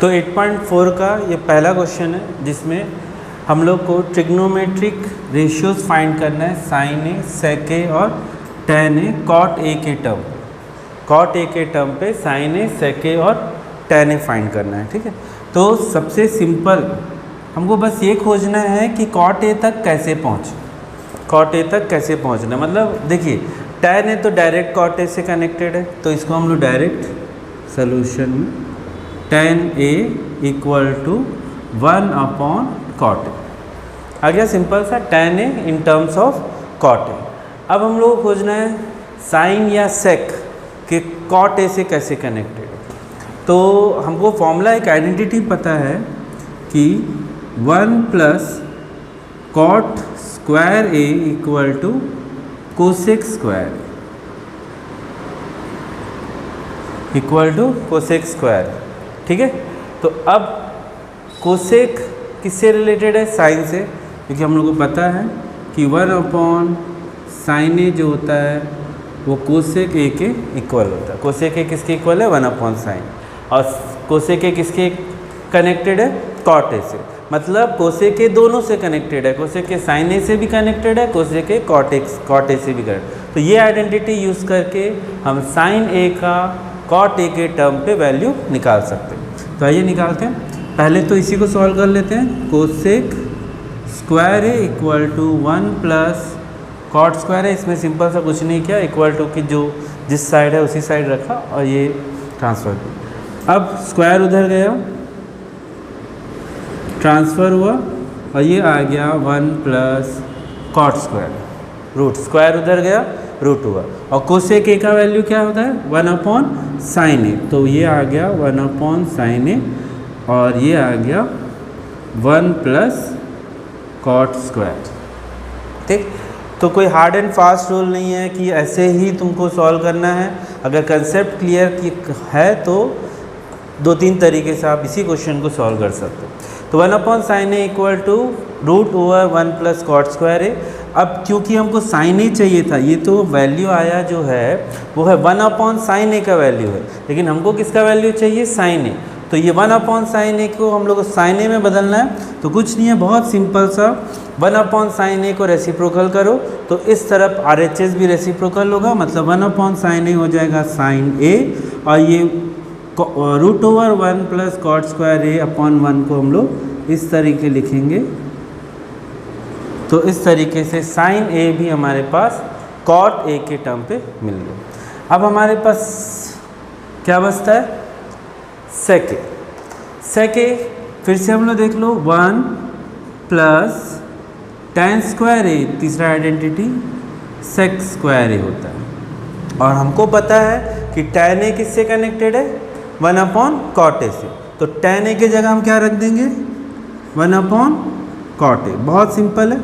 तो 8.4 का ये पहला क्वेश्चन है जिसमें हम लोग को ट्रिग्नोमेट्रिक रेशियोज फाइंड करना है साइन ए, सेक ए और टेन ए कॉट ए के टर्म। कॉट ए के टर्म पे साइन ए, सेक ए और टेन ए फाइंड करना है। ठीक है, तो सबसे सिंपल हमको बस ये खोजना है कि कॉट ए तक कैसे पहुँचे। कॉट ए तक कैसे पहुँचना, मतलब देखिए टेन ए तो डायरेक्ट कॉट ए से कनेक्टेड है, तो इसको हम लोग डायरेक्ट सोल्यूशन में tan A equal to 1 upon cot A आ गया। सिंपल सा tan A in terms of cot A. अब हम लोग को खोजना है साइन या सेक के कॉट ए से कैसे कनेक्टेड है। तो हमको फॉर्मूला एक आइडेंटिटी पता है कि 1 plus cot square A equal to cosec square equal to cosec square. ठीक है, तो अब कोसेक किससे रिलेटेड है, साइन से, क्योंकि हम लोग को पता है कि 1 अपॉन साइन ए जो होता है वो कोसेक ए के इक्वल होता है। कोसेक ए किसके इक्वल है, 1 अपॉन साइन, और कोसेक ए किसके कनेक्टेड है, कॉट ए से। मतलब कोसेक ए दोनों से कनेक्टेड है, कोसेक ए साइन ए से भी कनेक्टेड है, कोसेक ए कॉट ए से भी कनेक्टेड। तो ये आइडेंटिटी यूज़ करके हम साइन ए का कॉट ए के टर्म पे वैल्यू निकाल सकते हैं। तो आइए निकालते हैं। पहले तो इसी को सॉल्व कर लेते हैं। Cosec square A equal to 1 plus cot square है, इसमें सिंपल सा कुछ नहीं किया, इक्वल टू की जो जिस साइड है उसी साइड रखा और ये ट्रांसफ़र किया। अब स्क्वायर उधर गया, ट्रांसफ़र हुआ और ये आ गया 1 plus cot square, root square उधर गया, रूट हुआ। और कोसेक ए का वैल्यू क्या होता है, 1 अपॉन साइन ए, तो ये आ गया 1 अपॉन साइन ए और ये आ गया 1 प्लस कॉट स्क्वायर। ठीक, तो कोई हार्ड एंड फास्ट रूल नहीं है कि ऐसे ही तुमको सॉल्व करना है। अगर कंसेप्ट क्लियर है तो 2-3 तरीके से आप इसी क्वेश्चन को सॉल्व कर सकते हो। तो 1 upon sine A equal to root over 1 plus cot square A. अब क्योंकि हमको साइन ए चाहिए था, ये तो वैल्यू आया जो है वो है 1 अपॉन साइन ए का वैल्यू है, लेकिन हमको किसका वैल्यू चाहिए, साइन ए। तो ये 1 अपॉन साइन ए को हम लोग को साइन ए में बदलना है। तो कुछ नहीं है, बहुत सिंपल सा 1 अपॉन साइन ए को रेसिप्रोकल करो तो इस तरफ RHS भी रेसिप्रोकल होगा, मतलब 1 अपॉन साइन ए हो जाएगा साइन ए और ये root over 1 plus cot square A upon 1 को हम लोग इस तरीके लिखेंगे। तो इस तरीके से साइन ए भी हमारे पास कॉट ए के टर्म पे मिल गया। अब हमारे पास क्या बचता है, सेक ए। सेक ए फिर से हम लोग देख लो, 1 प्लस टेन स्क्वायर ए, तीसरा आइडेंटिटी सेक स्क्वायर ए होता है। और हमको पता है कि टेन ए किससे कनेक्टेड है, 1 अपॉन कॉट ए से। तो टेन ए की जगह हम क्या रख देंगे, 1 अपॉन कॉट ए। बहुत सिंपल है,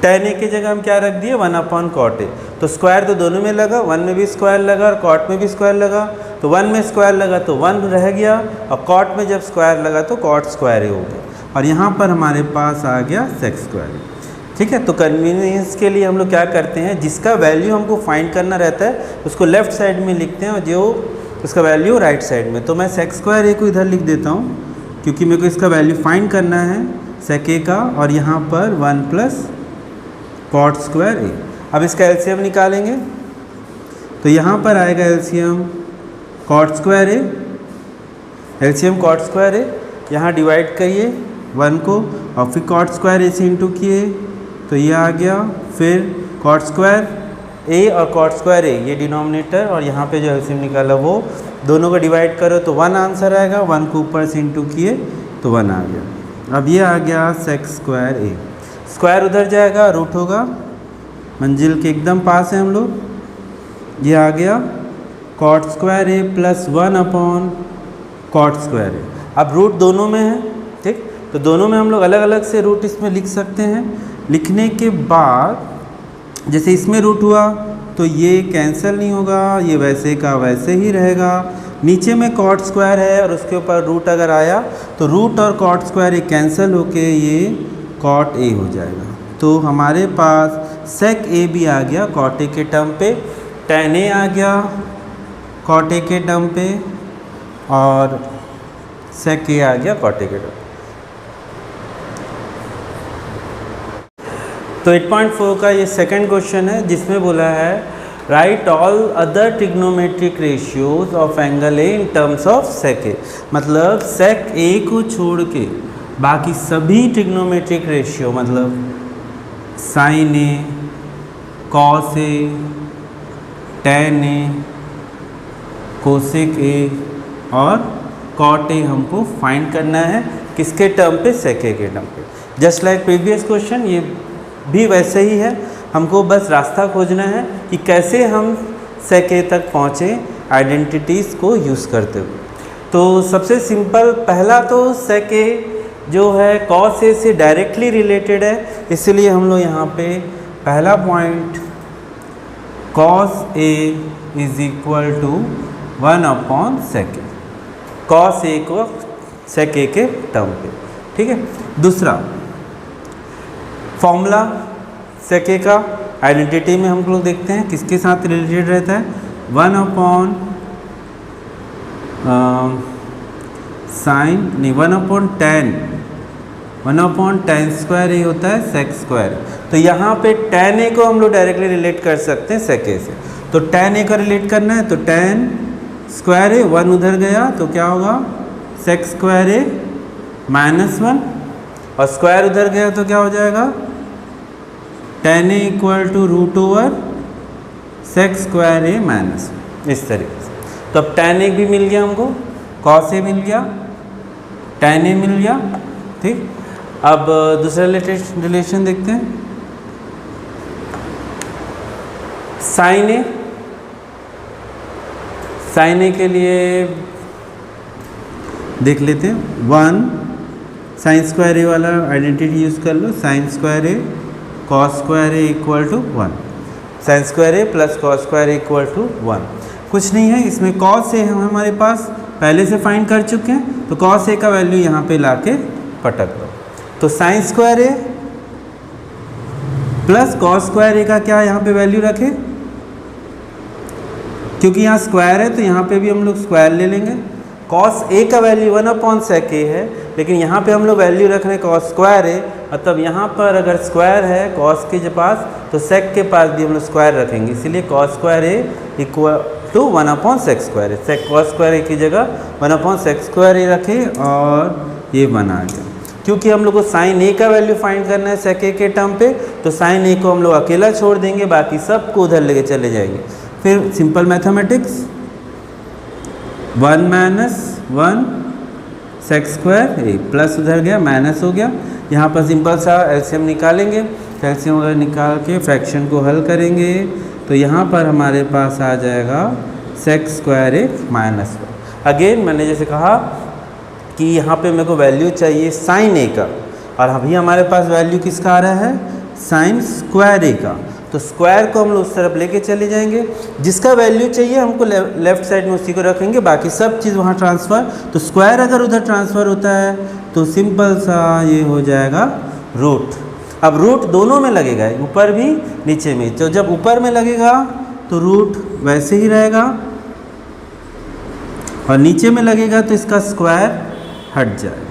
टेन ए की जगह हम क्या रख दिए, 1 अपॉन कॉट ए। तो स्क्वायर तो दोनों में लगा, 1 में भी स्क्वायर लगा और कॉट में भी स्क्वायर लगा। तो 1 में स्क्वायर लगा तो 1 रह गया और कॉट में जब स्क्वायर लगा तो कॉट स्क्वायर ही हो गया। और यहाँ पर हमारे पास आ गया सेक स्क्वायर। ठीक है, तो कन्वीनियंस के लिए हम लोग क्या करते हैं, जिसका वैल्यू हमको फाइंड करना रहता है उसको लेफ्ट साइड में लिखते हैं और जो उसका वैल्यू राइट साइड में। तो मैं सेक स्क्वायर ए को इधर लिख देता हूँ क्योंकि मेरे को इसका वैल्यू फाइंड करना है सेक ए का, और यहाँ पर 1 प्लस कॉट स्क्वायर ए। अब इसका एलसीएम निकालेंगे तो यहाँ पर आएगा एलसीएम कॉट स्क्वायर ए, एलसीएम कॉट स्क्वायर ए। यहाँ डिवाइड करिए 1 को और फिर कॉट स्क्वायर ए से इंटू किए तो ये आ गया, फिर कॉट स्क्वायर ए और कॉट स्क्वायर ए ये डिनोमिनेटर, और यहाँ पे जो एलसीएम निकाला वो दोनों को डिवाइड करो तो 1 आंसर आएगा, 1 को ऊपर से इंटू किए तो 1 आ गया। अब ये आ गया सेक स्क्वायर ए। स्क्वायर उधर जाएगा, रूट होगा, मंजिल के एकदम पास है हम लोग। ये आ गया cot square A plus 1 upon cot square A. अब रूट दोनों में है, ठीक, तो दोनों में हम लोग अलग अलग से रूट इसमें लिख सकते हैं। लिखने के बाद जैसे इसमें रूट हुआ तो ये कैंसिल नहीं होगा, ये वैसे का वैसे ही रहेगा। नीचे में कॉट स्क्वायर है और उसके ऊपर रूट अगर आया तो रूट और कॉट स्क्वायर ये कैंसिल होके ये कॉट ए हो जाएगा। तो हमारे पास सेक ए भी आ गया कॉट ए के टर्म पे, टेन ए आ गया कॉट ए के टर्म पे, और सेक ए आ गया कॉट ए के टर्म। तो 8.4 का ये सेकंड क्वेश्चन है जिसमें बोला है write all other trigonometric ratios of angle A in terms of sec A. मतलब सेक ए को छोड़ के बाकी सभी ट्रिग्नोमेट्रिक रेशियो मतलब sine A, cos A, tan A, cosec A और कॉट ए हमको फाइंड करना है किसके टर्म पे, सेक ए के टर्म पे। जस्ट लाइक प्रीवियस क्वेश्चन ये भी वैसे ही है, हमको बस रास्ता खोजना है कि कैसे हम सेक ए तक पहुँचे आइडेंटिटीज़ को यूज़ करते हुए। तो सबसे सिंपल पहला तो सेक ए जो है कॉस ए से डायरेक्टली रिलेटेड है, इसलिए हम लोग यहाँ पे पहला point cos A is equal to 1/sec A, cos A को सेक ए के टर्म पे, ठीक है। दूसरा फॉर्मूला सेक ए का आइडेंटिटी में हम लोग देखते हैं किसके साथ रिलेटेड रहता है, 1/sin नहीं 1/tan स्क्वायर ए होता है सेक स्क्वायर। तो यहाँ पे tan ए को हम लोग डायरेक्टली रिलेट कर सकते हैं सेक ए से। तो tan ए का रिलेट करना है तो tan स्क्वायर ए 1 उधर गया तो क्या होगा सेक स्क्वायर ए -1 और स्क्वायर उधर गया तो क्या हो जाएगा tan A equal to √sec square A -1, इस तरीके से। तो अब tan ए भी मिल गया हमको, cos ए मिल गया, tan ए मिल गया, ठीक। अब दूसरा रिलेशन देखते हैं, साइन ए। साइन ए के लिए देख लेते हैं, 1 साइन स्क्वायर ए वाला आइडेंटिटी यूज़ कर लो, sine square A cos square A equal to 1, sine square A plus cos square A equal to 1। कुछ नहीं है इसमें, कॉस ए हम हमारे पास पहले से फाइंड कर चुके हैं, तो कॉस ए का वैल्यू यहाँ पे लाके पटक दो। तो sine square A plus cos square ए का क्या यहाँ पे वैल्यू रखें, क्योंकि यहाँ स्क्वायर है तो यहाँ पे भी हम लोग स्क्वायर ले लेंगे। कॉस ए का वैल्यू 1/sec ए है, लेकिन यहाँ पे हम लोग वैल्यू रख रहे हैं कॉस स्क्वायर ए, मतलब यहाँ पर अगर स्क्वायर है कॉस के पास तो सेक के पास भी हम लोग स्क्वायर रखेंगे, इसीलिए cos square A equal to 1/sec square A. Sec cos square A की जगह 1/sec स्क्वायर ए रखे और ये बना गया। क्योंकि हम लोग को साइन ए का वैल्यू फाइंड करना है सेक ए के टर्म पे, तो साइन ए को हम लोग अकेला छोड़ देंगे, बाकी सब को उधर लेके चले जाएंगे। फिर simple mathematics 1 - 1 sec square A plus उधर गया माइनस हो गया। यहाँ पर सिंपल सा एलसीएम निकालेंगे, एलसीएम वगैरह निकाल के फ्रैक्शन को हल करेंगे तो यहाँ पर हमारे पास आ जाएगा सेक स्क्वायर ए -1। अगेन मैंने जैसे कहा कि यहाँ पे मेरे को वैल्यू चाहिए साइन ए का, और अभी हमारे पास वैल्यू किसका आ रहा है साइन स्क्वायर ए का, तो स्क्वायर को हम लोग उस तरफ लेके चले जाएंगे, जिसका वैल्यू चाहिए हमको लेफ्ट साइड में उसी को रखेंगे, बाकी सब चीज़ वहाँ ट्रांसफ़र। तो स्क्वायर अगर उधर ट्रांसफ़र होता है तो सिंपल सा ये हो जाएगा रूट। अब रूट दोनों में लगेगा, ऊपर भी नीचे में, तो जब ऊपर में लगेगा तो रूट वैसे ही रहेगा और नीचे में लगेगा तो इसका स्क्वायर हट जाएगा,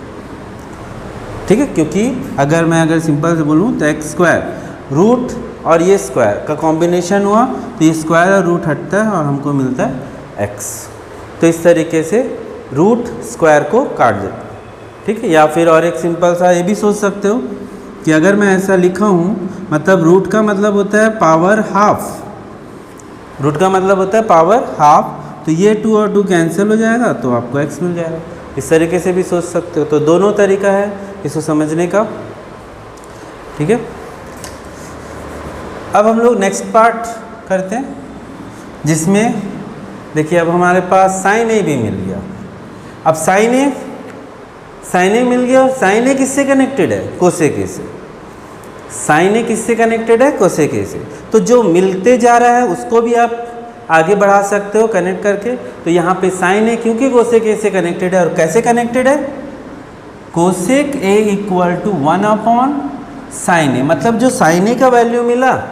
ठीक है। क्योंकि अगर सिंपल से बोलूँ तो एक्स स्क्वायर रूट और ये स्क्वायर का कॉम्बिनेशन हुआ तो ये स्क्वायर और रूट हटता है और हमको मिलता है एक्स। तो इस तरीके से रूट स्क्वायर को काट देता है, ठीक है। या फिर और एक सिंपल सा ये भी सोच सकते हो कि अगर मैं ऐसा लिखा हूँ, मतलब रूट का मतलब होता है पावर हाफ, रूट का मतलब होता है पावर हाफ, तो ये 2 और 2 कैंसिल हो जाएगा तो आपको x मिल जाएगा। इस तरीके से भी सोच सकते हो। तो दोनों तरीका है इसको समझने का, ठीक है। अब हम लोग नेक्स्ट पार्ट करते हैं, जिसमें देखिए अब हमारे पास साइन ए भी मिल गया। अब साइन ए मिल गया, और साइन ए किससे कनेक्टेड है कोसेक ए से, साइन ए किससे कनेक्टेड है कोसेक ए से। तो जो मिलते जा रहा है उसको भी आप आगे बढ़ा सकते हो कनेक्ट करके। तो यहाँ पे साइन ए क्योंकि कोसेक ए से कनेक्टेड है, और कैसे कनेक्टेड है cosec A equal to 1/sin A, मतलब जो साइन ए का वैल्यू मिला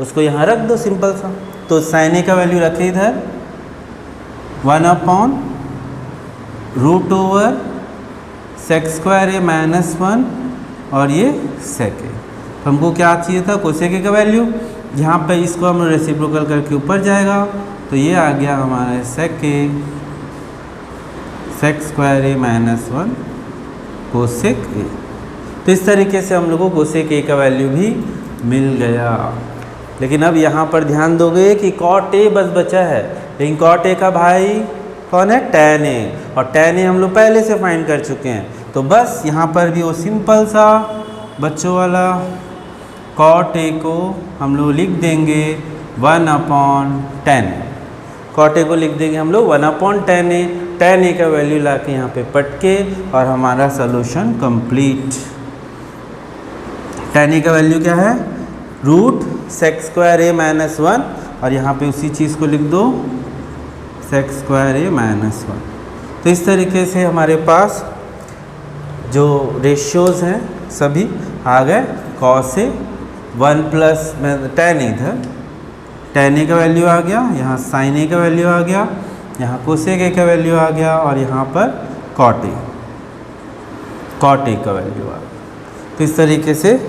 उसको यहाँ रख दो सिंपल सा। तो साइन ए का वैल्यू रखे इधर 1/√sec sec square A minus 1 और ये सेक ए। हमको क्या चाहिए था, कोसेक ए का वैल्यू। यहाँ पे इसको हम रेसिप्रोकल करके ऊपर जाएगा तो ये आ गया हमारा sec A sec square A minus 1 cosec A. तो इस तरीके से हम लोग को कोसेक ए का वैल्यू भी मिल गया। लेकिन अब यहाँ पर ध्यान दोगे कि कॉट ए बस बचा है, लेकिन कॉट ए का भाई कौन है, टैन ए, और टैन ए हम लोग पहले से फाइंड कर चुके हैं। तो बस यहाँ पर भी वो सिंपल सा बच्चों वाला कॉट ए को हम लोग लिख देंगे 1/10। कॉट ए को लिख देंगे हम लोग 1/10 ए। टैन ए का वैल्यू ला के यहाँ पे पटके और हमारा सोल्यूशन कंप्लीट। टैन ए का वैल्यू क्या है, root sec square A minus 1, और यहाँ पे उसी चीज़ को लिख दो सेक स्क्वायर ए माइनस 1। तो इस तरीके से हमारे पास जो रेशियोज़ हैं सभी आ गए। Cos A 1 plus tan A था, टैन ए का वैल्यू आ गया, यहाँ साइन ए का वैल्यू आ गया, यहाँ कोसेक ए का वैल्यू आ गया, और यहाँ पर कॉट ए का वैल्यू आ गया। तो इस तरीके से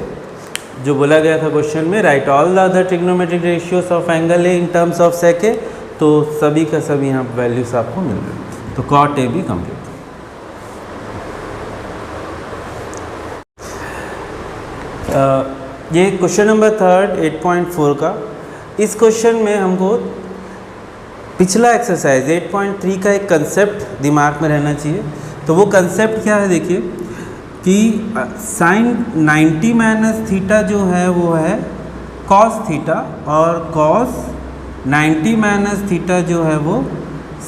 जो बोला गया था क्वेश्चन में, write all the other trigonometric ratios of angle A in terms of sec A, तो सभी का सभी यहाँ वैल्यूज आपको मिल गए। तो कॉट ए भी कंप्लीट। ये क्वेश्चन नंबर 3 8.4 का। इस क्वेश्चन में हमको पिछला एक्सरसाइज 8.3 का एक कंसेप्ट दिमाग में रहना चाहिए। तो वो कंसेप्ट क्या है, देखिए कि साइन 90 माइनस थीटा जो है वो है कॉस थीटा, और कॉस 90 माइनस थीटा जो है वो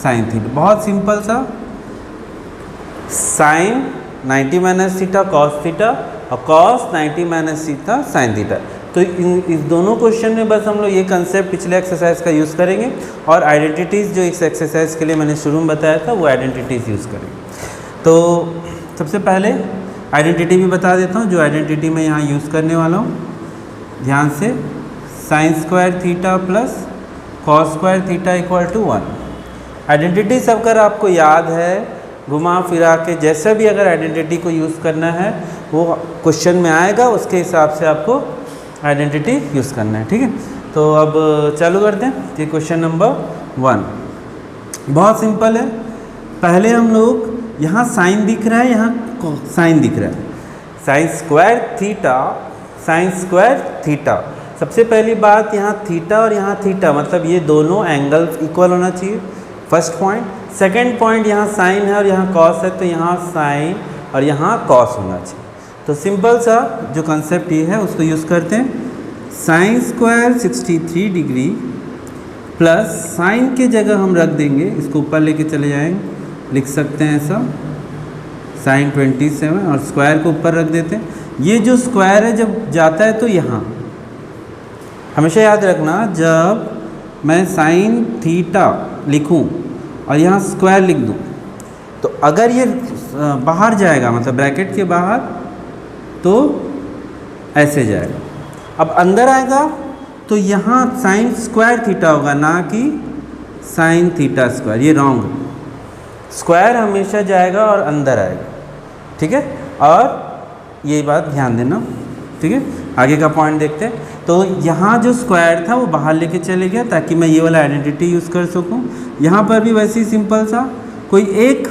साइन थीटा। बहुत सिंपल सा, sine 90 minus theta cos theta और cos 90 minus theta sine theta. तो इस दोनों क्वेश्चन में बस हम लोग ये कंसेप्ट पिछले एक्सरसाइज का यूज़ करेंगे, और आइडेंटिटीज़ जो इस एक्सरसाइज के लिए मैंने शुरू में बताया था वो आइडेंटिटीज़ यूज़ करेंगे। तो सबसे पहले आइडेंटिटी भी बता देता हूँ, जो आइडेंटिटी मैं यहाँ यूज़ करने वाला हूँ। ध्यान से, sine square theta plus cos square theta equal to 1। Identity सब कर आपको याद है, घुमा फिरा के जैसे भी अगर आइडेंटिटी को यूज़ करना है वो क्वेश्चन में आएगा, उसके हिसाब से आपको आइडेंटिटी यूज़ करना है, ठीक है। तो अब चालू करते हैं। ये क्वेश्चन नंबर 1 बहुत सिंपल है। पहले हम लोग, यहाँ साइन दिख रहा है, यहाँ साइन दिख रहा है, sine square theta, sign square theta. सबसे पहली बात, यहाँ थीटा और यहाँ थीटा, मतलब ये दोनों एंगल्स इक्वल होना चाहिए, फर्स्ट पॉइंट। सेकंड पॉइंट, यहाँ साइन है और यहाँ कॉस है, तो यहाँ साइन और यहाँ कॉस होना चाहिए। तो सिंपल सा जो कंसेप्ट ये है उसको यूज़ करते हैं। Sine square 63 degree plus sign के जगह हम रख देंगे, इसको ऊपर लेके चले जाएंगे, लिख सकते हैं ऐसा, साइन 27 और स्क्वायर को ऊपर रख देते हैं। ये जो स्क्वायर है जब जाता है तो यहाँ हमेशा याद रखना, जब मैं साइन थीटा लिखूं और यहाँ स्क्वायर लिख दूं, तो अगर ये बाहर जाएगा, मतलब ब्रैकेट के बाहर, तो ऐसे जाएगा। अब अंदर आएगा तो यहाँ साइन स्क्वायर थीटा होगा, ना कि साइन थीटा स्क्वायर। ये रॉन्ग है, स्क्वायर हमेशा जाएगा और अंदर आएगा, ठीक है। और ये बात ध्यान देना, ठीक है। आगे का पॉइंट देखते हैं। तो यहाँ जो स्क्वायर था वो बाहर लेके चले गया ताकि मैं ये वाला आइडेंटिटी यूज़ कर सकूँ। यहाँ पर भी वैसे ही सिंपल सा, कोई एक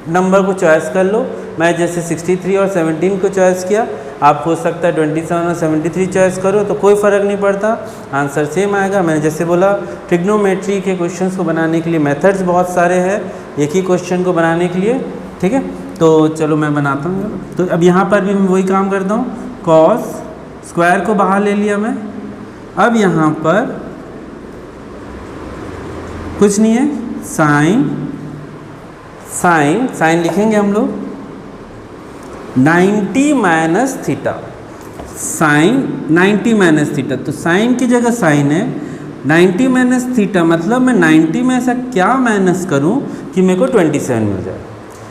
नंबर को चॉइस कर लो। मैं जैसे 63 और 17 को चॉइस किया, आप हो सकता है 27 और 73 चॉइस करो, तो कोई फ़र्क नहीं पड़ता, आंसर सेम आएगा। मैंने जैसे बोला, ट्रिग्नोमेट्री के क्वेश्चंस को बनाने के लिए मेथड्स बहुत सारे हैं एक ही क्वेश्चन को बनाने के लिए, ठीक है। तो चलो मैं बनाता हूँ। तो अब यहाँ पर भी मैं वही काम करता हूँ, कॉस स्क्वायर को बाहर ले लिया मैं। अब यहाँ पर कुछ नहीं है, साइन साइन साइन लिखेंगे हम लोग 90 minus theta, sine 90 minus theta. तो साइन की जगह साइन है, 90 माइनस थीटा मतलब मैं 90 में ऐसा क्या माइनस करूं कि मेरे को 27 मिल जाए।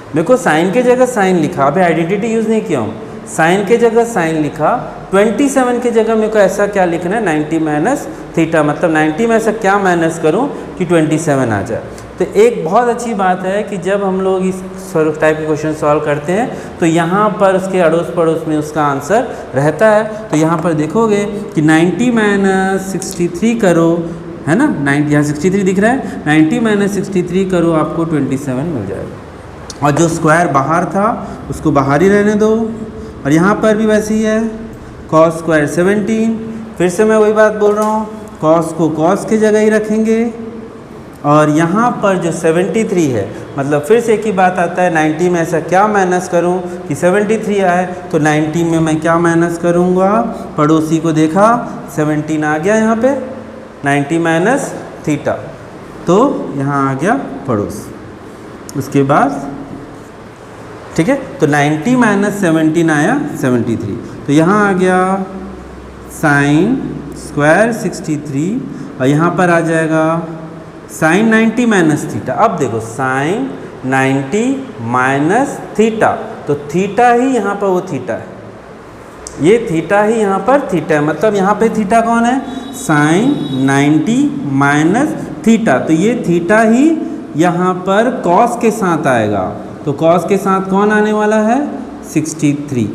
मेरे को साइन के जगह साइन लिखा, अभी आइडेंटिटी यूज़ नहीं किया हूँ, साइन के जगह साइन लिखा, 27 की जगह मेरे को ऐसा क्या लिखना है, 90 माइनस थीटा, मतलब 90 में ऐसा क्या माइनस करूं कि 27 आ जाए। तो एक बहुत अच्छी बात है कि जब हम लोग इस टाइप के क्वेश्चन सॉल्व करते हैं तो यहाँ पर उसके अड़ोस पड़ोस में उसका आंसर रहता है। तो यहाँ पर देखोगे कि 90 - 63 करो, है ना, 90 यहाँ 63 दिख रहा है, 90 - 63 करो आपको 27 मिल जाएगा। और जो स्क्वायर बाहर था उसको बाहर ही रहने दो। और यहाँ पर भी वैसे ही है, कॉस स्क्वायर 17, फिर से मैं वही बात बोल रहा हूँ, कॉस को कॉस की जगह ही रखेंगे। और यहाँ पर जो 73 है, मतलब फिर से एक ही बात आता है, 90 में ऐसा क्या माइनस करूँ कि 73 आए, तो 90 में मैं क्या माइनस करूँगा, पड़ोसी को देखा 17 आ गया यहाँ पे, 90 माइनस थीटा, तो यहाँ आ गया पड़ोस। उसके बाद ठीक है, तो 90 - 17 आया 73, तो यहाँ आ गया साइन स्क्वायर 63 और यहाँ पर आ जाएगा साइन 90 माइनस थीटा। अब देखो साइन 90 माइनस थीटा, तो थीटा ही यहाँ पर वो थीटा है, ये थीटा ही यहाँ पर थीटा है, मतलब यहाँ पे थीटा कौन है, साइन 90 माइनस थीटा, तो ये थीटा ही यहाँ पर कॉस के साथ आएगा। तो कॉस के साथ कौन आने वाला है, 63।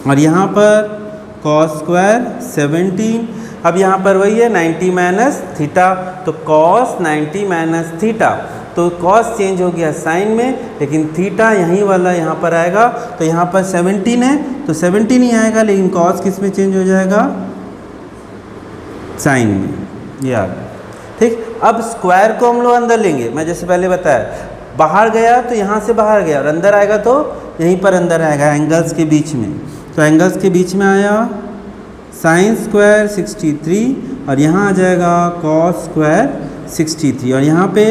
और यहाँ पर कॉस स्क्वायर 17, अब यहाँ पर वही है 90 माइनस थीटा, तो कॉस 90 माइनस थीटा, तो कॉस चेंज हो गया साइन में, लेकिन थीटा यहीं वाला यहाँ पर आएगा। तो यहाँ पर 17 है तो 17 ही आएगा, लेकिन कॉस किस में चेंज हो जाएगा, साइन में, ये आ गया। ठीक, अब स्क्वायर को हम लोग अंदर लेंगे, मैं जैसे पहले बताया, बाहर गया तो यहाँ से बाहर गया, और अंदर आएगा तो यहीं पर अंदर आएगा, एंगल्स के बीच में। तो एंगल्स के बीच में आया साइन स्क्वायर 63 और यहाँ आ जाएगा कॉस स्क्वायर 63, और यहाँ पे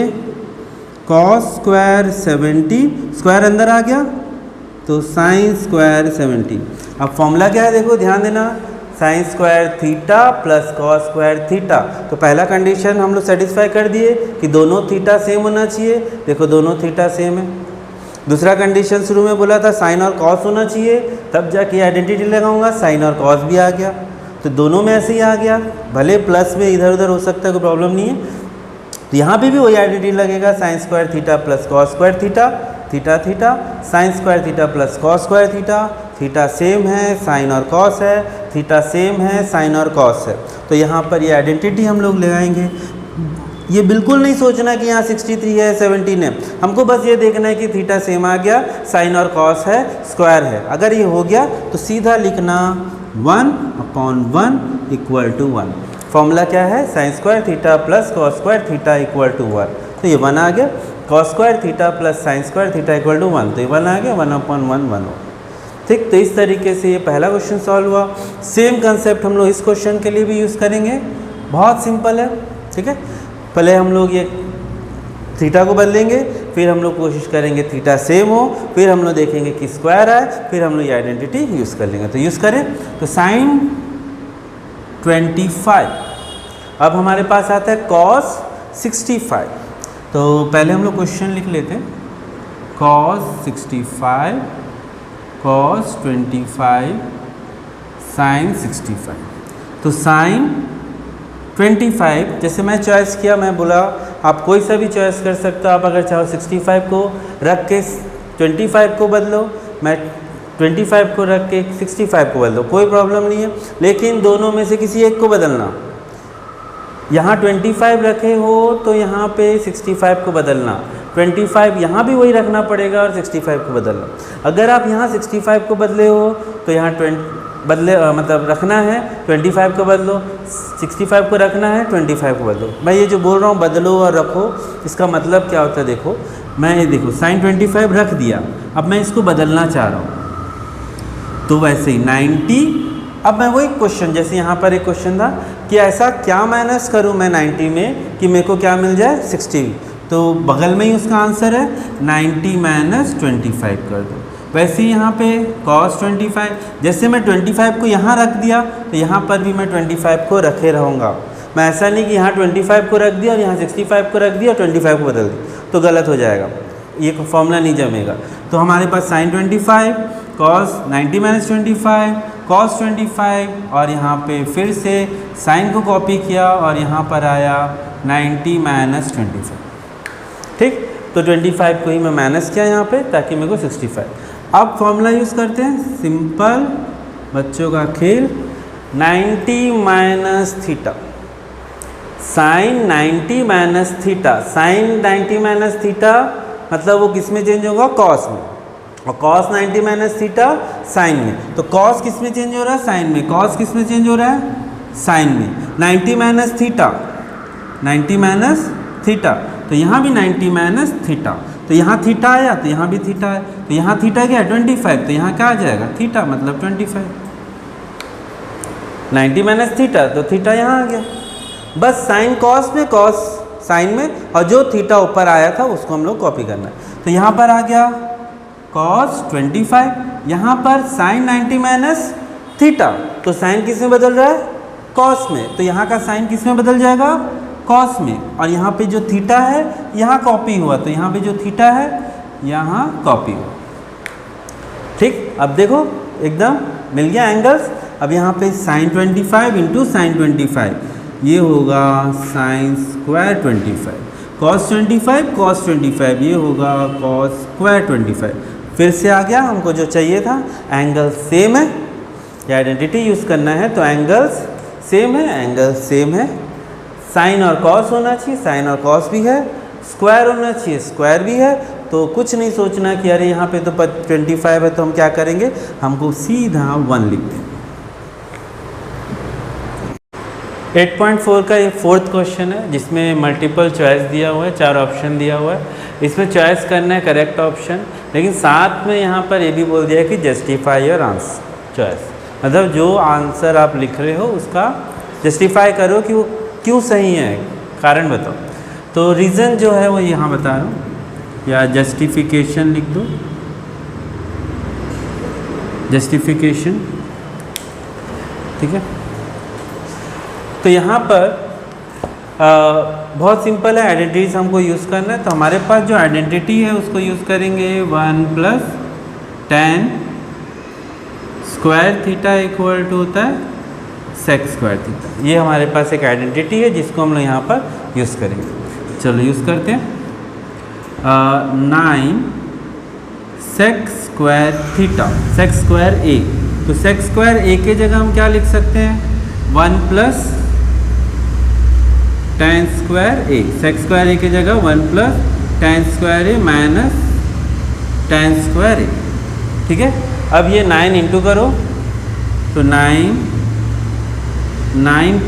कॉस स्क्वायर 70, स्क्वायर अंदर आ गया तो साइन स्क्वायर 70। अब फॉर्मूला क्या है, देखो ध्यान देना, sign square theta plus cos square theta. तो पहला कंडीशन हम लोग सेटिस्फाई कर दिए कि दोनों थीटा सेम होना चाहिए, देखो दोनों थीटा सेम है। दूसरा कंडीशन शुरू में बोला था साइन और कॉस होना चाहिए, तब जाके आइडेंटिटी लगाऊंगा, साइन और कॉस भी आ गया, तो दोनों में ऐसे ही आ गया, भले प्लस में इधर उधर हो सकता है, कोई प्रॉब्लम नहीं है। तो यहाँ पे भी वही आइडेंटिटी लगेगा, sine square theta plus cos square theta, theta theta, sign square theta plus cos square theta, theta same है, साइन और कॉस है, थीटा सेम है, साइन और कॉस है। तो यहाँ पर ये आइडेंटिटी हम लोग लगाएंगे। ये बिल्कुल नहीं सोचना कि यहाँ 63 है 17 है, हमको बस ये देखना है कि थीटा सेम आ गया, साइन और कॉस है, स्क्वायर है। अगर ये हो गया तो सीधा लिखना 1/1 = 1। फॉर्मूला क्या है, sine square theta plus cos square theta = 1, तो ये 1 आ गया। Cos square theta plus sign square theta = 1, तो ये 1 आ गया, 1/1 1। ठीक, तो इस तरीके से ये पहला क्वेश्चन सॉल्व हुआ। सेम कंसेप्ट हम लोग इस क्वेश्चन के लिए भी यूज़ करेंगे, बहुत सिंपल है। ठीक है, पहले हम लोग ये थीटा को बदलेंगे, फिर हम लोग कोशिश करेंगे थीटा सेम हो, फिर हम लोग देखेंगे कि स्क्वायर आए, फिर हम लोग ये आइडेंटिटी यूज़ कर लेंगे। तो यूज़ करें तो साइन 25, अब हमारे पास आता है कॉस 65। तो पहले हम लोग क्वेश्चन लिख लेते हैं, कॉस 65 कॉस 25 साइन 65। तो साइन 25 जैसे मैं चॉइस किया, मैं बोला आप कोई सा भी चॉइस कर सकते हो, आप अगर चाहो 65 को रख के 25 को बदलो, मैं 25 को रख के 65 को बदलो, कोई प्रॉब्लम नहीं है, लेकिन दोनों में से किसी एक को बदलना। यहाँ 25 रखे हो तो यहाँ पे 65 को बदलना, 25 यहाँ भी वही रखना पड़ेगा और 65 को बदलना। अगर आप यहाँ 65 को बदले हो तो यहाँ मतलब रखना है 25 को बदलो, 65 को रखना है 25 को बदलो। मैं ये जो बोल रहा हूँ बदलो और रखो, इसका मतलब क्या होता है, देखो मैं ये देखो साइन 25 रख दिया, अब मैं इसको बदलना चाह रहा हूँ, तो वैसे ही 90। अब मैं वही क्वेश्चन, जैसे यहाँ पर एक क्वेश्चन था कि ऐसा क्या माइनस करूँ मैं 90 में कि मेरे को क्या मिल जाए 60, तो बगल में ही उसका आंसर है 90 - 25 कर दो। वैसे ही यहाँ पे cos 25, जैसे मैं 25 को यहाँ रख दिया तो यहाँ पर भी मैं 25 को रखे रहूँगा। मैं ऐसा नहीं कि यहाँ 25 को रख दिया और यहाँ 65 को रख दिया और 25 को बदल दिया, तो गलत हो जाएगा, ये फॉर्मूला नहीं जमेगा। तो हमारे पास साइन 25 cos 90 - 25 cos 25, और यहाँ पे फिर से साइन को कॉपी किया और यहाँ पर आया 90 - 25। ठीक, तो 25 को ही मैं माइनस किया यहाँ पे ताकि मेरे को 65। अब फॉर्मूला यूज़ करते हैं, सिंपल बच्चों का खेल, 90 minus theta, sine 90 minus theta. Sine 90 minus theta मतलब वो किस में चेंज होगा, कॉस में, और कॉस 90 माइनस थीटा साइन में। तो कॉस किस में चेंज हो रहा है, साइन में। कॉस किस में चेंज हो रहा है, साइन में। 90 माइनस थीटा, 90 माइनस थीटा, तो यहाँ भी 90 माइनस थीटा, तो यहाँ थीटा आया तो यहाँ भी थीटा है, तो यहाँ थीटा क्या है 25, तो यहाँ क्या आ जाएगा थीटा मतलब 25। 90 माइनस थीटा तो थीटा यहाँ आ गया। बस साइन कॉस में, कॉस साइन में, और जो थीटा ऊपर आया था उसको हम लोग कॉपी करना है। तो यहाँ पर आ गया कॉस 25, यहाँ पर साइन 90 माइनस थीटा, तो साइन किस में बदल रहा है, कॉस में, तो यहाँ का साइन किस में बदल जाएगा, कॉस में। और यहाँ पे जो थीटा है यहाँ कॉपी हुआ, तो यहाँ पे जो थीटा है यहाँ कॉपी हुआ। ठीक, अब देखो एकदम मिल गया एंगल्स। अब यहाँ पे साइन 25 इंटू साइन 25, ये होगा साइन स्क्वायर 25, कॉस 25 कॉस 25, ये होगा कॉस स्क्वायर 25। फिर से आ गया, हमको जो चाहिए था एंगल सेम है, ये आइडेंटिटी यूज़ करना है, तो एंगल्स सेम है, एंगल सेम है, साइन और कॉस होना चाहिए, साइन और कॉस भी है, स्क्वायर होना चाहिए, स्क्वायर भी है। तो कुछ नहीं सोचना कि अरे यहाँ पे तो 25 है तो हम क्या करेंगे, हमको सीधा 1 लिख दें। 8.4 का ये 4th क्वेश्चन है जिसमें मल्टीपल चॉइस दिया हुआ है, 4 ऑप्शन दिया हुआ है। इसमें चॉइस करना है करेक्ट ऑप्शन, लेकिन साथ में यहाँ पर ये भी बोल दिया है कि जस्टिफाई योर आंसर चॉइस, मतलब जो आंसर आप लिख रहे हो उसका जस्टिफाई करो कि वो क्यों सही है, कारण बताओ। तो रीज़न जो है वो यहाँ बता रहा हूँ, या जस्टिफिकेशन लिख दो, जस्टिफिकेशन, ठीक है। तो यहाँ पर बहुत सिंपल है, आइडेंटिटीज हमको यूज़ करना है। तो हमारे पास जो आइडेंटिटी है उसको यूज़ करेंगे 1 + tan square theta equal to होता है सेक स्क्वायर थीटा। ये हमारे पास एक आइडेंटिटी है जिसको हम लोग यहाँ पर यूज़ करेंगे। चलो यूज़ करते हैं। 9 sec square theta, sec square A, तो सेक स्क्वायर ए के जगह हम क्या लिख सकते हैं, 1 + tan square A, sec square A की जगह 1 + tan square A minus tan square ए, ठीक है। अब ये 9 इंटू करो, तो 9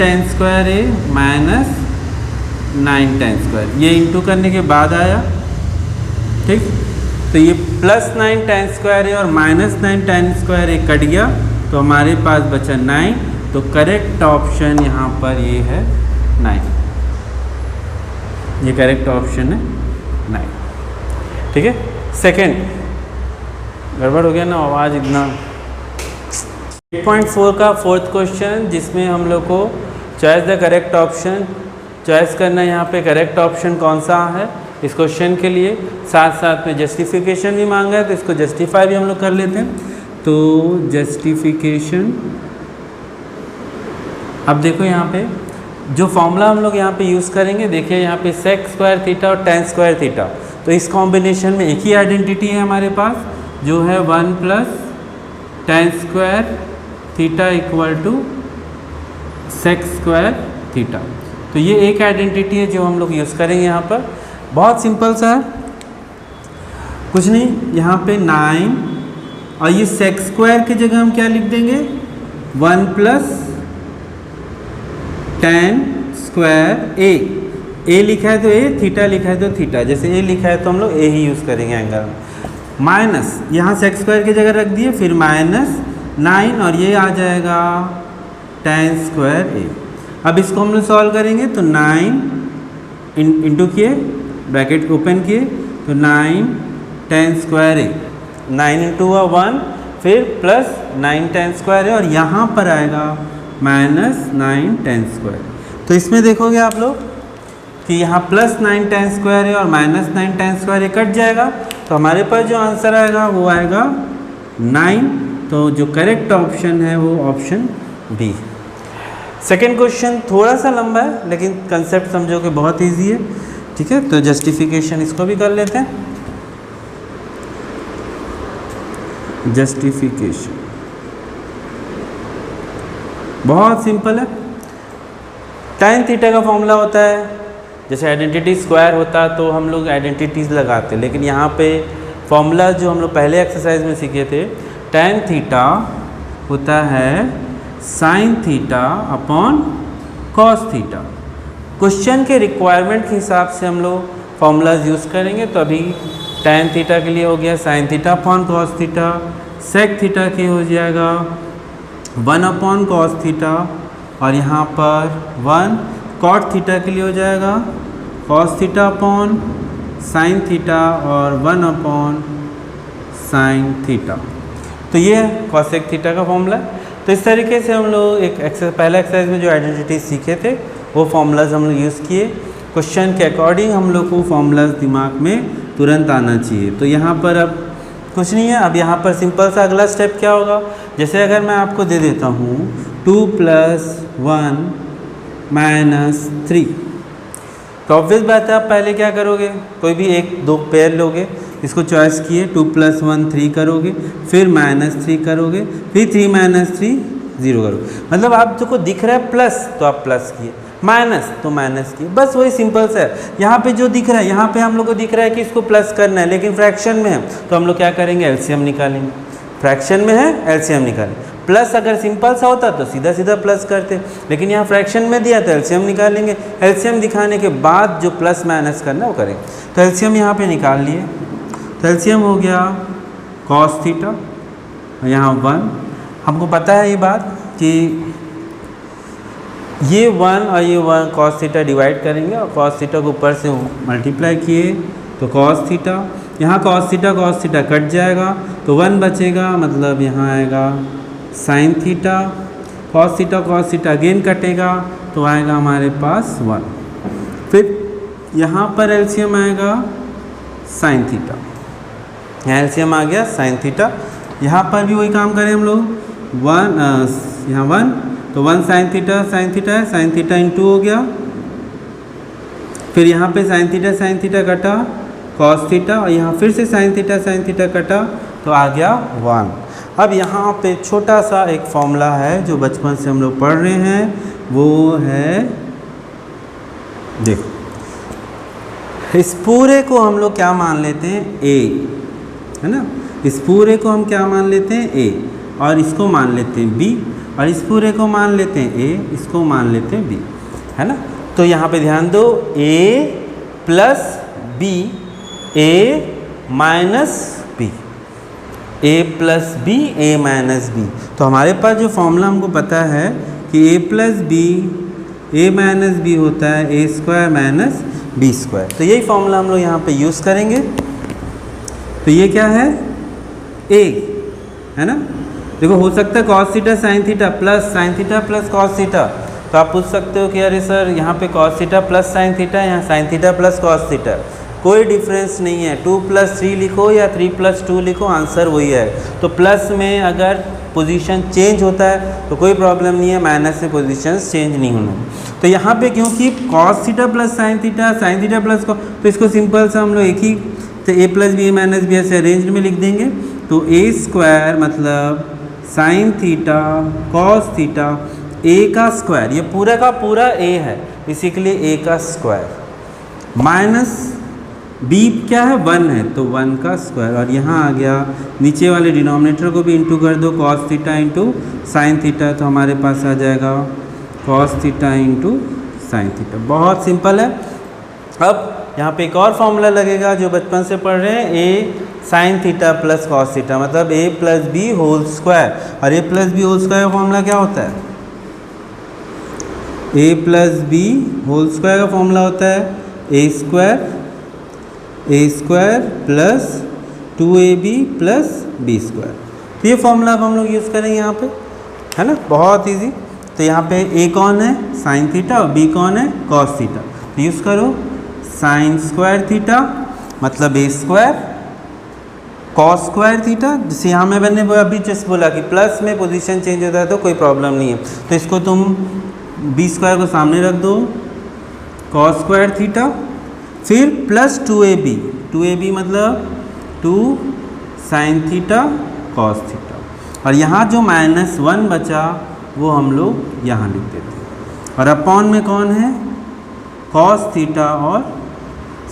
tan square A minus 9 tan square, ये इंटू करने के बाद आया, ठीक। तो ये +9 tan स्क्वायर ए और -9 tan स्क्वायर ए कट गया, तो हमारे पास बचा 9। तो करेक्ट ऑप्शन यहाँ पर ये है 9, ये करेक्ट ऑप्शन है 9, ठीक है। सेकंड, गड़बड़ हो गया ना आवाज़ इतना। 8.4 का 4th क्वेश्चन जिसमें हम लोग को choice the correct option choice करना है। यहाँ पे करेक्ट ऑप्शन कौन सा है इस क्वेश्चन के लिए, साथ साथ में जस्टिफिकेशन भी मांगा है, तो इसको जस्टिफाई भी हम लोग कर लेते हैं। तो जस्टिफिकेशन, अब देखो यहाँ पे जो फॉर्मूला हम लोग यहाँ पे यूज़ करेंगे, देखिए यहाँ पे सेक स्क्वायर थीटा और tan स्क्वायर थीटा, तो इस कॉम्बिनेशन में एक ही आइडेंटिटी है हमारे पास जो है 1 + tan square theta equal to sec square theta. तो ये एक आइडेंटिटी है जो हम लोग यूज़ करेंगे यहाँ पर। बहुत सिंपल सा है, कुछ नहीं, यहाँ पे 9 और ये सेक स्क्वायर की जगह हम क्या लिख देंगे, 1 + tan स्क्वायर ए लिखा है तो ए, थीटा लिखा है तो थीटा, जैसे ए लिखा है तो हम लोग ए ही यूज़ करेंगे एंगल में। माइनस यहाँ सेक स्क्वायर की जगह रख दिए, फिर -9 और ये आ जाएगा tan स्क्वायर ए। अब इसको हम लोग सॉल्व करेंगे, तो 9 इंटू किए, ब्रैकेट ओपन किए, तो 9 tan स्क्वायर ए, 9 इंटू 1, फिर +9 tan स्क्वायर ए, और यहाँ पर आएगा -9 tan स्क्वायर। तो इसमें देखोगे आप लोग कि यहाँ +9 tan स्क्वायर है और -9 tan स्क्वायर ये कट जाएगा, तो हमारे पास जो आंसर आएगा वो आएगा 9। तो जो करेक्ट ऑप्शन है वो ऑप्शन बी। सेकेंड क्वेश्चन थोड़ा सा लंबा है लेकिन कंसेप्ट समझो कि बहुत ईजी है। ठीक है, तो जस्टिफिकेशन इसको भी कर लेते हैं। जस्टिफिकेशन बहुत सिंपल है। tan थीटा का फॉर्मूला होता है, जैसे आइडेंटिटी स्क्वायर होता तो हम लोग आइडेंटिटीज लगाते, लेकिन यहाँ पे फॉर्मूला जो हम लोग पहले एक्सरसाइज में सीखे थे, tan थीटा होता है sin theta upon cos theta. Question के रिक्वायरमेंट के हिसाब से हम लोग फॉर्मूलाज यूज़ करेंगे। तो अभी tan थीटा के लिए हो गया sin theta upon cos theta, sec theta के हो जाएगा 1 अपॉन cos थीटा, और यहाँ पर 1 cot थीटा के लिए हो जाएगा cos theta upon sin theta और 1 अपॉन sin थीटा। तो ये cosec थीटा का फॉर्मूला है। तो इस तरीके से हम लोग एक पहला एक्सरसाइज में जो आइडेंटिटी सीखे थे वो फॉर्मूलाज हम लोग यूज़ किए। क्वेश्चन के अकॉर्डिंग हम लोग को फॉर्मूलाज दिमाग में तुरंत आना चाहिए। तो यहाँ पर अब कुछ नहीं है। अब यहाँ पर सिंपल सा अगला स्टेप क्या होगा, जैसे अगर मैं आपको दे देता हूँ 2 + 1 - 3, तो ऑब्वियस बात है आप पहले क्या करोगे, कोई भी एक दो पेयर लोगे, इसको चॉइस किए 2 + 1 3 करोगे, फिर -3 करोगे, फिर 3 - 3 0 करोगे। मतलब आप जो को दिख रहा है प्लस तो आप प्लस किए, माइनस तो माइनस किए, बस वही सिंपल सा है। यहाँ पे जो दिख रहा है, यहाँ पे हम लोग को दिख रहा है कि इसको प्लस करना है, लेकिन फ्रैक्शन में है तो हम लोग क्या करेंगे, एलसीएम निकालेंगे। फ्रैक्शन में है एलसीएम निकालेंगे। प्लस अगर सिंपल सा होता तो सीधा सीधा प्लस करते, लेकिन यहाँ फ्रैक्शन में दिया तो एलसीएम निकालेंगे। एलसीएम दिखाने के बाद जो प्लस माइनस करना है वो करेंगे। तो एलसीएम यहाँ पे निकाल लिए, तो एलसीएम हो गया cos थीटा, यहाँ 1। हमको पता है ये बात कि ये 1 और ये 1 cos थीटा डिवाइड करेंगे और cos थीटा को ऊपर से मल्टीप्लाई किए तो cos थीटा, यहाँ cos थीटा कट जाएगा तो 1 बचेगा, मतलब यहाँ आएगा sin theta. cos theta again कटेगा तो आएगा हमारे पास 1। फिर यहाँ पर एलसीएम आएगा sin थीटा, यहाँ एलसीएम आ गया sin थीटा। यहाँ पर भी वही काम करें हम लोग, 1 यहाँ 1 तो 1 sin थीटा है, sin थीटा × हो गया। फिर यहाँ पे sin थीटा कटा cos थीटा, और यहाँ फिर से sin थीटा कटा तो आ गया 1। अब यहाँ पे छोटा सा एक फॉर्मूला है जो बचपन से हम लोग पढ़ रहे हैं, वो है, देखो इस पूरे को हम लोग क्या मान लेते हैं, a, है ना। इस पूरे को हम क्या मान लेते हैं, a, और इसको मान लेते हैं b, और इस पूरे को मान लेते हैं a, इसको मान लेते हैं b, है ना। तो यहाँ पे ध्यान दो, a + b, a - b, a + b, a - b। तो हमारे पास जो फॉर्मूला हमको पता है कि a + b, a - b होता है a² - b²। तो यही फॉर्मूला हम लोग यहाँ पे यूज़ करेंगे। तो ये क्या है, a, है ना। देखो हो सकता है cos theta sin theta plus cos theta, तो आप पूछ सकते हो कि अरे सर यहाँ पे cos theta plus sin theta, यहाँ sin theta plus cos theta, कोई डिफरेंस नहीं है। 2 + 3 लिखो या 3 + 2 लिखो, आंसर वही है। तो प्लस में अगर पोजीशन चेंज होता है तो कोई प्रॉब्लम नहीं है, माइनस में पोजीशन चेंज नहीं होना। तो यहाँ पे क्योंकि cos theta plus sin theta plus cos, तो इसको सिंपल सा हम लोग एक ही, तो a + b, a - b ऐसे अरेंज में लिख देंगे। तो a² मतलब sin theta cos theta, a का स्क्वायर, ये पूरा का पूरा a है, इसी के लिए a का स्क्वायर, माइनस b क्या है, 1 है तो 1 का स्क्वायर, और यहाँ आ गया नीचे वाले डिनोमिनेटर को भी इंटू कर दो, cos थीटा × sin थीटा, तो हमारे पास आ जाएगा cos थीटा × sin थीटा। बहुत सिंपल है। अब यहाँ पे एक और फॉर्मूला लगेगा जो बचपन से पढ़ रहे हैं, a sin theta plus cos theta, मतलब a + b होल स्क्वायर। और a + b होल स्क्वायर का फॉर्मूला क्या होता है, a + b होल स्क्वायर का फॉर्मूला होता है a² plus 2ab plus b²। तो ये फॉर्मूला अब हम लोग यूज़ करेंगे यहाँ पे, है ना, बहुत इजी। तो यहाँ पे a कौन है, sin थीटा, और b कौन है, cos थीटा। तो यूज़ करो sin² थीटा मतलब a² cos² थीटा। जैसे यहाँ में मैंने अभी जस्ट बोला कि प्लस में पोजीशन चेंज होता है तो कोई प्रॉब्लम नहीं है, तो इसको तुम b² को सामने रख दो, cos² थीटा, फिर प्लस 2ab मतलब 2 साइन थीटा कॉस थीटा, और यहाँ जो -1 बचा वो हम लोग यहाँ लिख देते हैं, और अपॉन में कौन है, कॉस थीटा और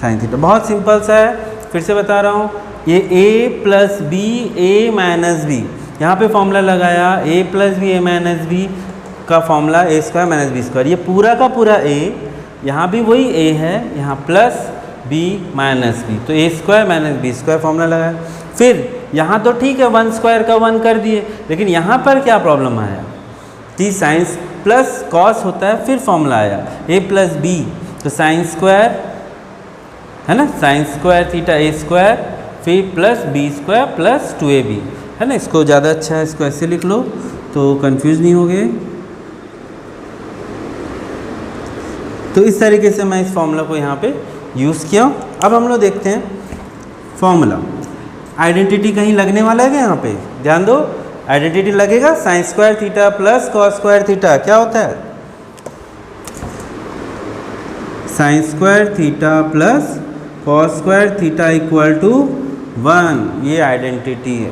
साइन थीटा। बहुत सिंपल सा है, फिर से बता रहा हूँ, ये a plus B A minus B, यहाँ पे फॉर्मूला लगाया a plus B A minus B का formula a square minus B square, ये पूरा का पूरा a, यहाँ भी वही a है, यहाँ प्लस b माइनस बी, तो a square minus B square formula लगाया। फिर यहाँ तो ठीक है 1 स्क्वायर का 1 कर दिए, लेकिन यहाँ पर क्या प्रॉब्लम आया कि साइंस प्लस कॉस होता है, फिर फॉर्मूला आया a प्लस बी, तो साइन स्क्वायर है ना, sine square theta a square, फिर plus B square plus 2ab है ना। इसको ज़्यादा अच्छा है, इसको ऐसे लिख लो तो कंफ्यूज नहीं होगे। तो इस तरीके से मैं इस फॉर्मूला को यहाँ पे यूज़ किया। अब हम लोग देखते हैं फॉर्मूला, आइडेंटिटी कहीं लगने वाला है क्या, यहाँ पे ध्यान दो, आइडेंटिटी लगेगा, sine square theta plus cos square theta क्या होता है, sine square theta plus cos square theta equal to 1, ये आइडेंटिटी है,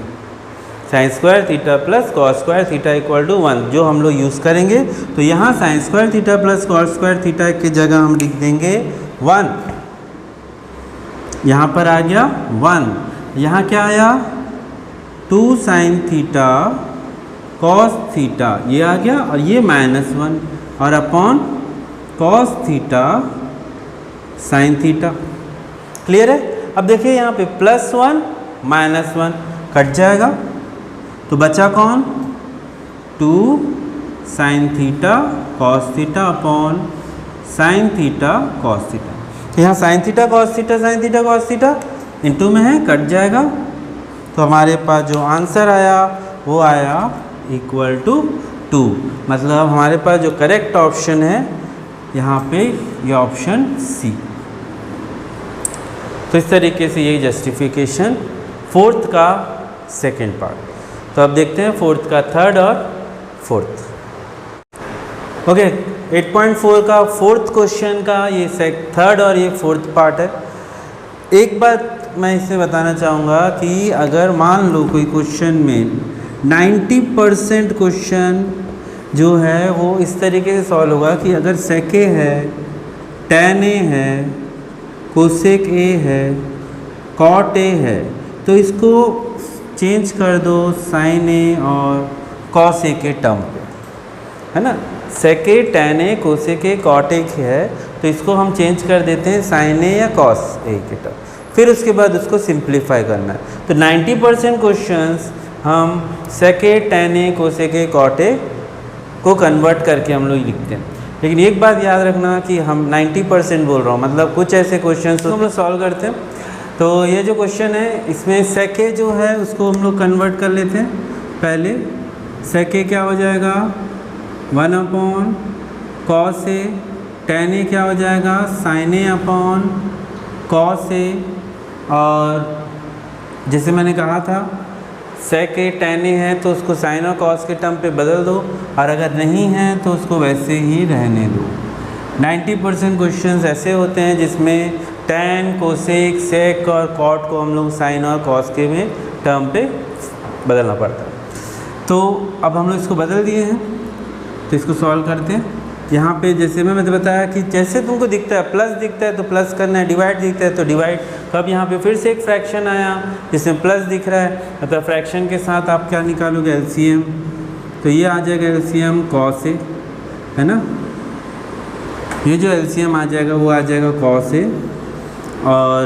sine square theta plus cos square theta equal to 1, जो हम लोग यूज़ करेंगे। तो यहाँ sine square theta plus cos square theta की जगह हम लिख देंगे 1, यहाँ पर आ गया 1, यहाँ क्या आया 2 साइन थीटा कॉस थीटा, ये आ गया, और ये -1 और upon cos theta sine theta. Clear है। अब देखिए यहाँ पे +1 -1 कट जाएगा, तो बचा कौन, 2 sine theta cos theta upon sine theta cos theta. तो यहाँ sine theta cos theta sine theta cos theta into में है, कट जाएगा, तो हमारे पास जो आंसर आया वो आया इक्वल टू 2, मतलब हमारे पास जो करेक्ट ऑप्शन है यहाँ पे ये ऑप्शन सी। तो इस तरीके से यही जस्टिफिकेशन फोर्थ का सेकंड पार्ट। तो अब देखते हैं फोर्थ का थर्ड और फोर्थ। ओके, 8.4 का फोर्थ क्वेश्चन का ये थर्ड और ये फोर्थ पार्ट है। एक बात मैं इसे बताना चाहूँगा कि अगर मान लो कोई क्वेश्चन में 90% क्वेश्चन जो है वो इस तरीके से सॉल्व होगा कि अगर सेक ए है, tan ए है, कोसेक ए है, कॉट ए है, तो इसको चेंज कर दो साइन ए और कॉस ए के टर्म पे, है ना। Sec A, tan A, cosec A, cot A है, तो इसको हम चेंज कर देते हैं साइन ए या कॉस ए के टर्म, फिर उसके बाद उसको सिंप्लीफाई करना है। तो 90% क्वेश्चंस हम sec A, tan A, cosec A, cot A को कन्वर्ट करके हम लोग लिखते हैं। लेकिन एक बात याद रखना कि हम 90% बोल रहा हूँ, मतलब कुछ ऐसे क्वेश्चन तो हम लोग सॉल्व करते हैं। तो ये जो क्वेश्चन है इसमें सेक ए जो है उसको हम लोग कन्वर्ट कर लेते हैं। पहले सेक ए क्या हो जाएगा 1 अपॉन कॉस ए, tan ए क्या हो जाएगा साइन ए अपॉन कॉस ए, और जैसे मैंने कहा था सेक ए tan ए है तो उसको साइन और कॉस के टर्म पे बदल दो, और अगर नहीं है तो उसको वैसे ही रहने दो। 90% क्वेश्चंस ऐसे होते हैं जिसमें tan, कोसेक, सेक और कॉट को हम लोग साइन और कॉस के में टर्म पे बदलना पड़ता है। तो अब हम लोग इसको बदल दिए हैं, तो इसको सॉल्व करते हैं। यहाँ पे जैसे मैंने बताया कि जैसे तुमको दिखता है प्लस दिखता है तो प्लस करना है, डिवाइड दिखता है तो डिवाइड। कब यहाँ पे फिर से एक फ्रैक्शन आया जिसमें प्लस दिख रहा है, मतलब फ्रैक्शन के साथ आप क्या निकालोगे एलसीएम, तो ये आ जाएगा एलसीएम कॉस ए, है ना। ये जो एलसीएम आ जाएगा वो आ जाएगा कॉस ए, और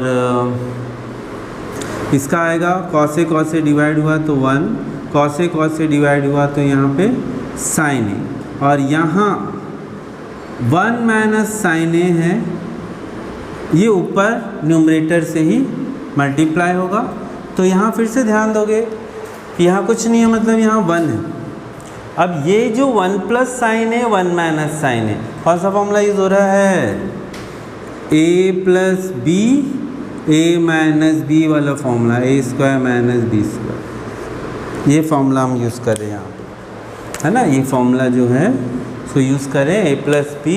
इसका आएगा कॉस ए डिवाइड हुआ तो 1, कॉस ए डिवाइड हुआ तो यहाँ पे साइन ए, और यहाँ 1 माइनस साइन ए है, ये ऊपर न्यूमरेटर से ही मल्टीप्लाई होगा। तो यहाँ फिर से ध्यान दोगे कि यहाँ कुछ नहीं है, मतलब यहाँ 1 है। अब ये जो 1 प्लस साइन है 1 माइनस साइन है, कौन सा फॉर्मूला यूज़ हो रहा है a plus B A minus B वाला formula, A square minus B square, ये फॉर्मूला हम यूज़ करें यहाँ पे, है ना। ये फॉर्मूला जो है उसको यूज़ करें, a plus B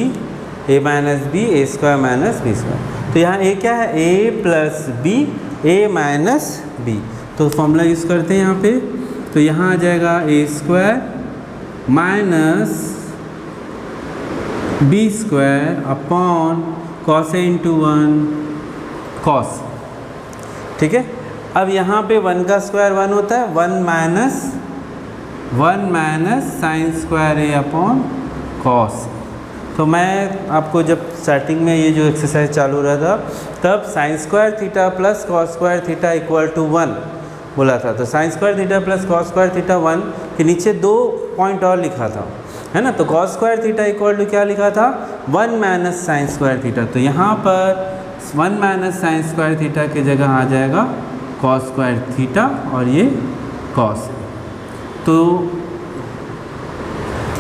A minus B A square minus B square. तो तो यहाँ a क्या है, a plus B, a minus B. तो फॉर्मूला यूज़ करते हैं यहाँ पे, तो यहाँ आ जाएगा a square minus B square upon cos a into 1 cos. ठीक है, अब यहाँ पे 1 का स्क्वायर 1 होता है, 1 minus sine square a upon cos. तो मैं आपको जब स्टार्टिंग में ये जो एक्सरसाइज चालू रहा था तब sine square theta plus cos square theta equal to 1 बोला था। तो sine square theta plus cos square theta 1 के नीचे 2 पॉइंट और लिखा था, है ना। तो cos square theta equal to क्या लिखा था, 1 माइनस साइन स्क्वायर थीटा। तो यहाँ पर 1 माइनस साइन स्क्वायर थीटा की जगह आ जाएगा कॉस स्क्वायर थीटा और ये कॉस। तो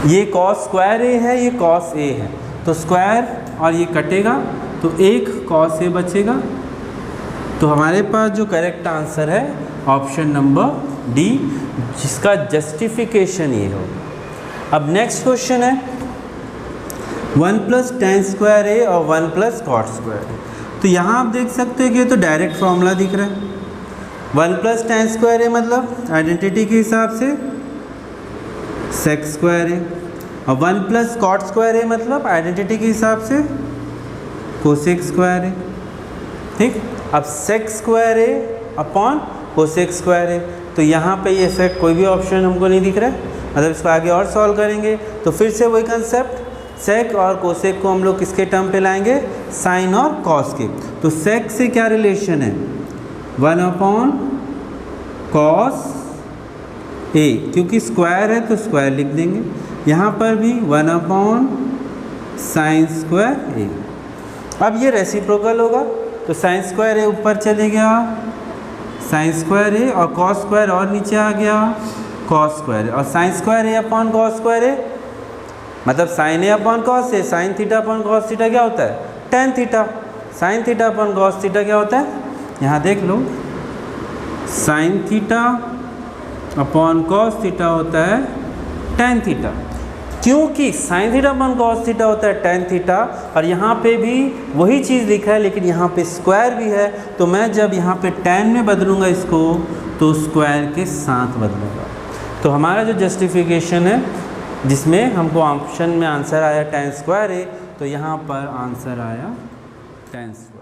ये कॉस स्क्वायर ए है, ये कॉस ए है, तो स्क्वायर और ये कटेगा तो एक कॉस ए बचेगा। तो हमारे पास जो करेक्ट आंसर है ऑप्शन नंबर डी, जिसका जस्टिफिकेशन ये हो। अब नेक्स्ट क्वेश्चन है 1 प्लस टेन स्क्वायर ए और 1 प्लस कॉट स्क्वायर ए। तो यहाँ आप देख सकते हो कि ये तो डायरेक्ट फॉर्मूला दिख रहा है। 1 प्लस टेन स्क्वायर ए मतलब आइडेंटिटी के हिसाब से सेक स्क्वायर ए, और 1 प्लस कॉट स्क्वायर ए मतलब आइडेंटिटी के हिसाब से कोसेक स्क्वायर ए। ठीक, अब सेक square A upon cosec square A. तो यहाँ पे ये सेक कोई भी ऑप्शन हमको नहीं दिख रहा है, मतलब इसको आगे और सॉल्व करेंगे तो फिर से वही कंसेप्ट, सेक और कोसेक को हम लोग किसके टर्म पे लाएंगे, साइन और कॉस के। तो सेक से क्या रिलेशन है, 1 अपॉन कॉस ए, क्योंकि स्क्वायर है तो स्क्वायर लिख देंगे। यहाँ पर भी 1 अपॉन साइन स्क्वायर ए। अब ये रेसिप्रोकल होगा तो साइन स्क्वायर ए ऊपर चले गया, साइन स्क्वायर ए, और कॉस स्क्वायर और नीचे आ गया कॉस स्क्वायर, और sine square A upon cos square A मतलब sine A upon cos A. Sine theta upon cos theta क्या होता है, tan theta. Sine theta upon cos theta क्या होता है, यहाँ देख लो, sine theta upon cos theta होता है टेन थीटा। क्योंकि sine theta upon cos theta होता है टेन थीटा, और यहाँ पे भी वही चीज़ लिखा है लेकिन यहाँ पे स्क्वायर भी है। तो मैं जब यहाँ पे टेन में बदलूँगा इसको तो स्क्वायर के साथ बदलूँगा। तो हमारा जो जस्टिफिकेशन है जिसमें हमको ऑप्शन में आंसर आया टेन स्क्वायर है, तो यहाँ पर आंसर आया टेन स्क्वायर।